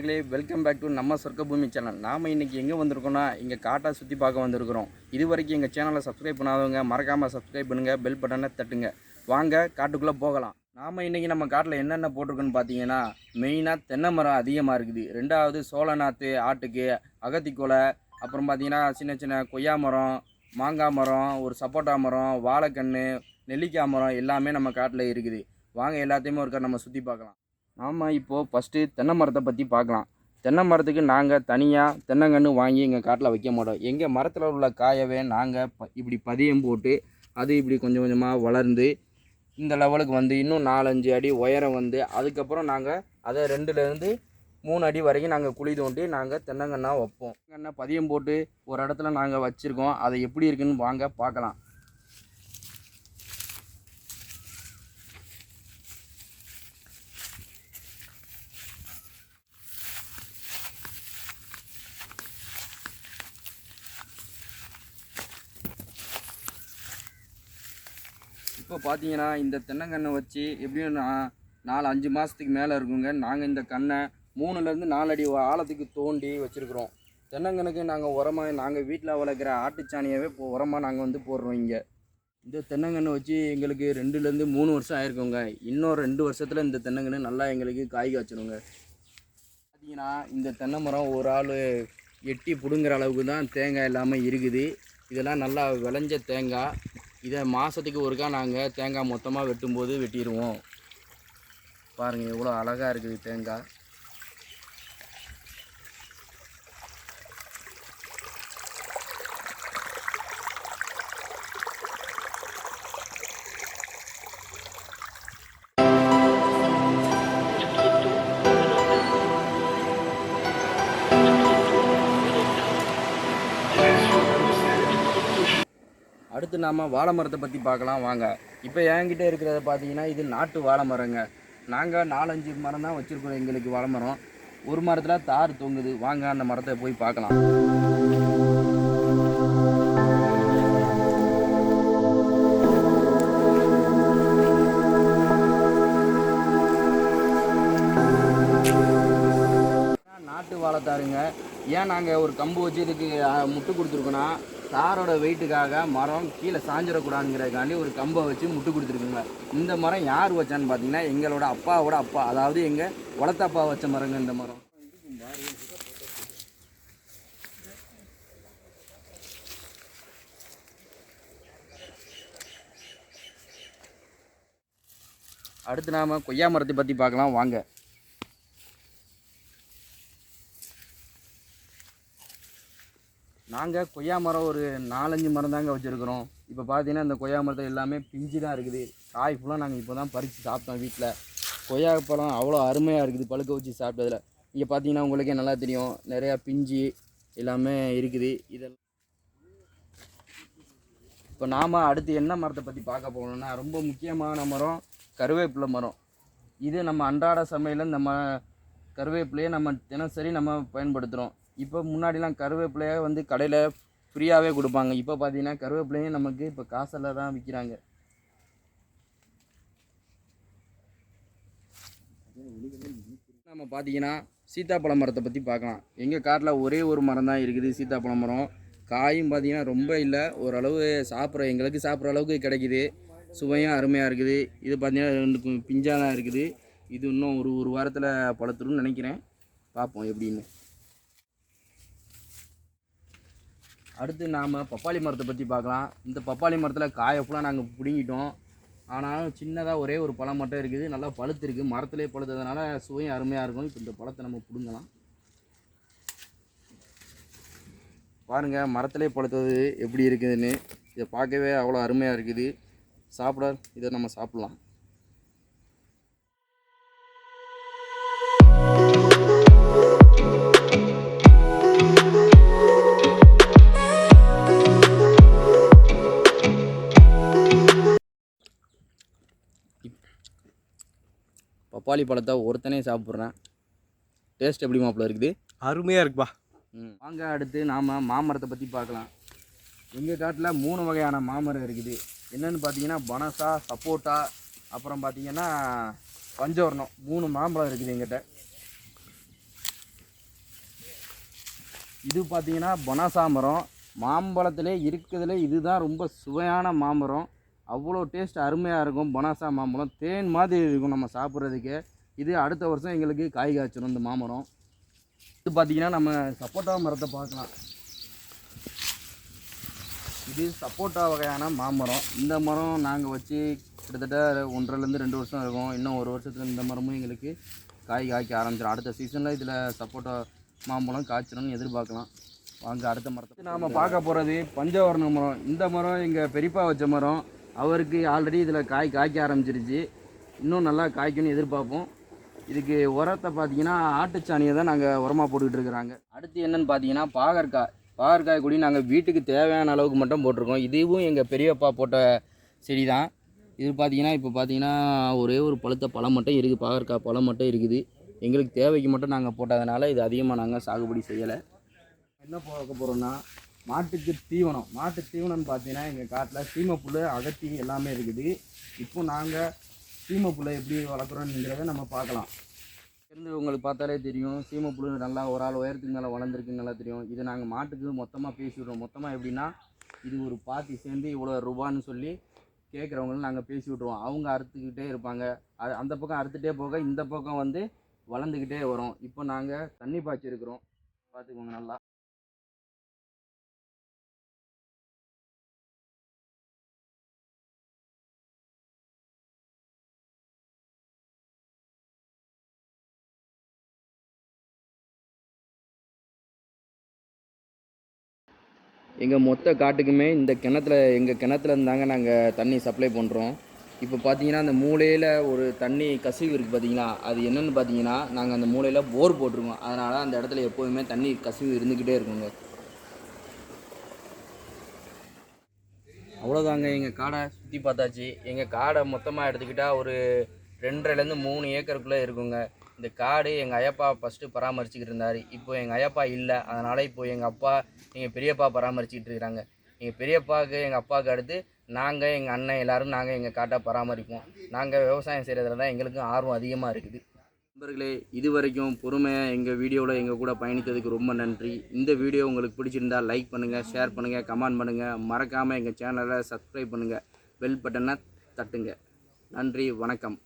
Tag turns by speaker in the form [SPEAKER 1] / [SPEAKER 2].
[SPEAKER 1] நண்பர்களே, welcome back to நம்ம சொர்க்க பூமி சேனல். நாம் இன்றைக்கி எங்கே வந்திருக்கோம்னா, இங்கே காட்டை சுற்றி பார்க்க வந்திருக்கிறோம். இது வரைக்கும் எங்கள் சேனலை சப்ஸ்கிரைப் பண்ணாதவங்க மறக்காமல் சப்ஸ்கிரைப் பண்ணுங்கள், பெல் பட்டனை தட்டுங்க. வாங்க காட்டுக்குள்ளே போகலாம். நாம் இன்றைக்கி நம்ம காட்டில் என்னென்ன போட்டிருக்கோன்னு பார்த்தீங்கன்னா, மெயினாக தென்னை மரம் அதிகமாக இருக்குது. ரெண்டாவது சோள நாற்று ஆட்டுக்கு, அகத்திக்கொலை, அப்புறம் பார்த்தீங்கன்னா சின்ன சின்ன கொய்யா மரம், மாங்காய் மரம், ஒரு சப்போட்டா மரம், வாழைக்கன்று, நெல்லிக்காய் மரம் எல்லாமே நம்ம காட்டில் இருக்குது. வாங்க எல்லாத்தையுமே ஒருக்கா நம்ம சுற்றி பார்க்கலாம். நாம் இப்போது ஃபஸ்ட்டு தென்னை மரத்தை பற்றி பார்க்கலாம். தென்னை மரத்துக்கு நாங்கள் தனியாக தென்னங்கன்று வாங்கி எங்கள் காட்டில் வைக்க மாட்டோம். எங்கள் மரத்தில் உள்ள காயவே நாங்கள் இப்படி பதியம் போட்டு அது இப்படி கொஞ்சம் கொஞ்சமாக வளர்ந்து இந்த லெவலுக்கு வந்து இன்னும் 4-5 அடி உயரம் வந்து அதுக்கப்புறம் நாங்கள் அதை 2லேருந்து 3 அடி வரைக்கும் நாங்கள் குழி தோண்டி நாங்கள் தென்னங்கன்னாக வைப்போம். தென்னங்கன்னை பதியம் போட்டு ஒரு இடத்துல நாங்கள் வச்சுருக்கோம். அதை எப்படி இருக்குன்னு வாங்க பார்க்கலாம். இப்போ பார்த்தீங்கன்னா இந்த தென்னங்கன்னை வச்சு எப்படியும் 4-5 மாதத்துக்கு மேலே இருக்குங்க. நாங்கள் இந்த கண்ணை 3லேருந்து 4 அடி ஆழத்துக்கு தோண்டி வச்சுருக்குறோம். தென்னங்கன்னுக்கு நாங்கள் உரமாக நாங்கள் வீட்டில் வளர்க்குற ஆட்டுச்சாணியாகவே இப்போ உரமாக நாங்கள் வந்து போடுறோம். இங்கே இந்த தென்னங்கன்று வச்சு எங்களுக்கு 2லேருந்து 3 வருஷம் ஆயிருக்குங்க. இன்னும் 2 வருஷத்தில் இந்த தென்னங்கன்று நல்லா எங்களுக்கு காய் காய்ச்சிடுங்க. பார்த்தீங்கன்னா இந்த தென்னை மரம் ஒரு ஆள் எட்டி பிடுங்குற அளவுக்கு தான் தேங்காய் இல்லாமல் இருக்குது. இதெல்லாம் நல்லா விளைஞ்ச தேங்காய். இதை மாதத்துக்கு ஒருக்கா நாங்கள் தேங்காய் மொத்தமாக வெட்டும்போது வெட்டிடுவோம். பாருங்கள் எவ்வளோ அழகாக இருக்குது தேங்காய். அடுத்து நாம் வாழை மரத்தை பற்றி பார்க்கலாம் வாங்க. இப்போ என்கிட்ட இருக்கிறத பார்த்தீங்கன்னா இது நாட்டு வாழை மரங்க. நாங்கள் 4-5 மரம் தான் வச்சுருக்கோம் எங்களுக்கு வாழை மரம். ஒரு மரத்தில் தார் தொங்குது. வாங்க அந்த மரத்தை போய் பார்க்கலாம். நாட்டு வாழைத்தாருங்க. ஏன் நாங்கள் ஒரு கம்பு வச்சு இதுக்கு முட்டு கொடுத்துருக்கோன்னா, தாரோட வெயிட்டுக்காக மரம் கீழே சாஞ்சிடக்கூடாதுங்கிறதுக்காண்டி ஒரு கம்பை வச்சு முட்டு கொடுத்துருக்குங்க. இந்த மரம் யார் வச்சான்னு பார்த்தீங்கன்னா எங்களோட அப்பாவோட அப்பா, அதாவது எங்கள் வளர்த்தப்பா வச்ச மரங்க இந்த மரம். அடுத்து நாம் கொய்யா மரத்தை பற்றி பார்க்கலாம் வாங்க. நாங்கள் கொய்யா மரம் ஒரு 4-5 மரம் தாங்க வச்சுருக்குறோம். இப்போ பார்த்தீங்கன்னா இந்த கொய்யா மரத்தை எல்லாமே பிஞ்சு தான் இருக்குது. காய் ஃபுல்லாக நாங்கள் இப்போ தான் பறித்து சாப்பிட்டோம் வீட்டில். கொய்யா பழம் அவ்வளோ அருமையாக இருக்குது பழுக்க வச்சு சாப்பிட்டதில். இங்கே பார்த்தீங்கன்னா உங்களுக்கே நல்லா தெரியும், நிறையா பிஞ்சு எல்லாமே இருக்குது. இதெல்லாம் இப்போ நாம் அடுத்து என்ன மரத்தை பற்றி பார்க்க போகணுன்னா, ரொம்ப முக்கியமான மரம் கருவேப்பிலை மரம். இது நம்ம அன்றாட சமையலில் நம்ம கருவேப்பிலையை நம்ம தினசரி நம்ம பயன்படுத்துகிறோம். இப்போ முன்னாடிலாம் கருவேப்பிலையை வந்து கடையில் ஃப்ரீயாகவே கொடுப்பாங்க. இப்போ பார்த்தீங்கன்னா கருவேப்பிலையும் நமக்கு இப்போ காசில் தான் விற்கிறாங்க. நம்ம பார்த்தீங்கன்னா சீத்தாப்பழ மரத்தை பற்றி பார்க்கலாம். எங்கள் காட்டில் ஒரே ஒரு மரம் தான் இருக்குது சீத்தாப்பழ மரம். காயும் பார்த்தீங்கன்னா ரொம்ப இல்லை, ஓரளவு எங்களுக்கு சாப்பிட்ற அளவுக்கு கிடைக்கிது. சுவையும் அருமையாக இருக்குது. இது பார்த்தீங்கன்னா 2 பிஞ்சாக தான் இருக்குது. இது இன்னும் ஒரு வாரத்தில் பழுத்துருன்னு நினைக்கிறேன். பார்ப்போம் எப்படின்னு. அடுத்து நாம் பப்பாளி மரத்தை பற்றி பார்க்கலாம். இந்த பப்பாளி மரத்தில் காயை ஃபுல்லாக நாங்கள் பிடுங்கிட்டோம். ஆனாலும் சின்னதாக ஒரே ஒரு பழம் மட்டும் இருக்குது. நல்லா பழுத்து இருக்குது. மரத்துலேயே பழுத்ததுனால சுவையும் அருமையாக இருக்கும். இப்போ இந்த பழத்தை நம்ம பிடுங்கலாம். பாருங்கள் மரத்துலேயே பழுத்தது எப்படி இருக்குதுன்னு. இதை பார்க்கவே அவ்வளோ அருமையாக இருக்குது. சாப்பிட இதை நம்ம சாப்பிட்லாம். பப்பாளி பழத்தை ஒருத்தனே சாப்பிட்றேன். டேஸ்ட் எப்படி மாப்பிள்ள இருக்குது?
[SPEAKER 2] அருமையாக இருக்குப்பா.
[SPEAKER 1] வாங்க அடுத்து நாம் மாமரத்தை பற்றி பார்க்கலாம். எங்கள் காட்டில் 3 வகையான மாமரம் இருக்குது. என்னென்னு பார்த்தீங்கன்னா பனசா, சப்போட்டா, அப்புறம் பார்த்தீங்கன்னா பஞ்சவர்ணம். 3 மாம்பழம் இருக்குது எங்கிட்ட. இது பார்த்தீங்கன்னா பொனாசா மரம். மாம்பழத்திலே இருக்கிறதுல இதுதான் ரொம்ப சுவையான மாமரம். அவ்வளோ டேஸ்ட் அருமையாக இருக்கும். பொனாசா மாம்பழம் தேன் மாதிரி இருக்கும் நம்ம சாப்பிட்றதுக்கு. இது அடுத்த வருஷம் எங்களுக்கு காய் காய்ச்சிடும் இந்த மாமரம். இது பார்த்திங்கன்னா நம்ம சப்போட்டா மரத்தை பார்க்கலாம். இது சப்போட்டா வகையான மாமரம். இந்த மரம் நாங்கள் வச்சு கிட்டத்தட்ட 1.5 2 வருஷம் இருக்கும். இன்னும் 1 வருஷத்துல இந்த மரமும் எங்களுக்கு காய் காய்க்க ஆரம்பிச்சிடும். அடுத்த சீசனில் இதில் சப்போட்டா மாம்பழம் காய்ச்சிடும்னு எதிர்பார்க்கலாம். வாங்க அடுத்த மரத்தை நாம் பார்க்க போகிறது பஞ்சவர்ண மரம். இந்த மரம் எங்கள் பெரியப்பா வச்ச மரம். அவருக்கு ஆல்ரெடி இதில் காய் காய்க்க ஆரம்பிச்சிருச்சு. இன்னும் நல்லா காய்க்குன்னு எதிர்பார்ப்போம். இதுக்கு உரத்தை பார்த்தீங்கன்னா ஆட்டுச்சாணியை தான் நாங்கள் உரமாக போட்டுக்கிட்டு இருக்கிறாங்க. அடுத்து என்னென்னு பார்த்தீங்கன்னா பாகற்காய் கொடி நாங்கள் வீட்டுக்கு தேவையான அளவுக்கு மட்டும் போட்டிருக்கோம். இதுவும் எங்கள் பெரியப்பா போட்ட செடி தான். இது பார்த்தீங்கன்னா இப்போ பார்த்தீங்கன்னா ஒரே ஒரு பழுத்த பழம் மட்டும் இருக்குது. பாகற்காய் பழம் மட்டும் இருக்குது. எங்களுக்கு தேவைக்கு மட்டும் நாங்கள் போட்டதுனால இது அதிகமாக நாங்கள் சாகுபடி செய்யலை. என்ன பார்க்க போகிறோன்னா மாட்டுக்கு தீவனம். மாட்டு தீவனம்னு பார்த்தீங்கன்னா எங்கள் காட்டில் சீமைப்புல், அகத்தி எல்லாமே இருக்குது. இப்போ நாங்கள் சீமைப்புல்லை எப்படி வளர்க்குறோங்கிறத நம்ம பார்க்கலாம். இருந்து உங்களுக்கு பார்த்தாலே தெரியும். சீமைப்புல் நல்லா ஒரு ஆள் உயரத்துக்கு மேலே வளர்ந்துருக்குன்னு நல்லா தெரியும். இதை நாங்கள் மாட்டுக்கு மொத்தமாக பேசிவிடுறோம். மொத்தமாக எப்படின்னா இது ஒரு பாத்தி சேர்ந்து இவ்வளோ ரூபான்னு சொல்லி கேட்குறவங்களும் நாங்கள் பேசி விட்ருவோம். அவங்க அறுத்துக்கிட்டே இருப்பாங்க. அந்த பக்கம் அறுத்துகிட்டே போக இந்த பக்கம் வந்து வளர்ந்துக்கிட்டே வரும். இப்போ நாங்கள் தண்ணி பாய்ச்சிருக்கிறோம், பார்த்துக்கோங்க நல்லா. எங்கள் மொத்த காட்டுக்குமே இந்த எங்கள் கிணத்துல இருந்தாங்க நாங்கள் தண்ணி சப்ளை பண்ணுறோம். இப்போ பார்த்தீங்கன்னா அந்த மூலையில் ஒரு தண்ணி கசிவு இருக்குது பார்த்தீங்களா, அது என்னென்னு பார்த்தீங்கன்னா நாங்கள் அந்த மூலையில் போர் போட்டிருக்கோம். அதனால் அந்த இடத்துல எப்போதுமே தண்ணி கசிவு இருந்துக்கிட்டே இருக்குங்க. அவ்வளோதாங்க, எங்கள் காடை சுற்றி பார்த்தாச்சு. எங்கள் காடை மொத்தமாக எடுத்துக்கிட்டால் ஒரு 2.5 3 ஏக்கருக்குள்ளே இருக்குங்க. இந்த காடு எங்கள் ஐயப்பா ஃபஸ்ட்டு பராமரிச்சுக்கிட்டு இருந்தார். இப்போ எங்கள் ஐயப்பா இல்லை. அதனால் இப்போ எங்கள் அப்பா, எங்கள் பெரியப்பா பராமரிச்சுக்கிட்டு இருக்கிறாங்க. எங்கள் பெரியப்பாவுக்கு எங்கள் அப்பாவுக்கு அடுத்து நாங்கள், எங்கள் அண்ணன் எல்லோரும் நாங்கள் எங்கள் காட்டை பராமரிப்போம். நாங்கள் விவசாயம் செய்கிறதுல தான் எங்களுக்கும் ஆர்வம் அதிகமாக இருக்குது. நண்பர்களே, இது வரைக்கும் பொறுமையாக எங்கள் வீடியோவில் எங்கள் கூட பயணித்ததுக்கு ரொம்ப நன்றி. இந்த வீடியோ உங்களுக்கு பிடிச்சிருந்தால் லைக் பண்ணுங்கள், ஷேர் பண்ணுங்கள், கமெண்ட் பண்ணுங்கள். மறக்காமல் எங்கள் சேனலை சப்ஸ்கிரைப் பண்ணுங்கள், பெல் பட்டனை தட்டுங்க. நன்றி, வணக்கம்.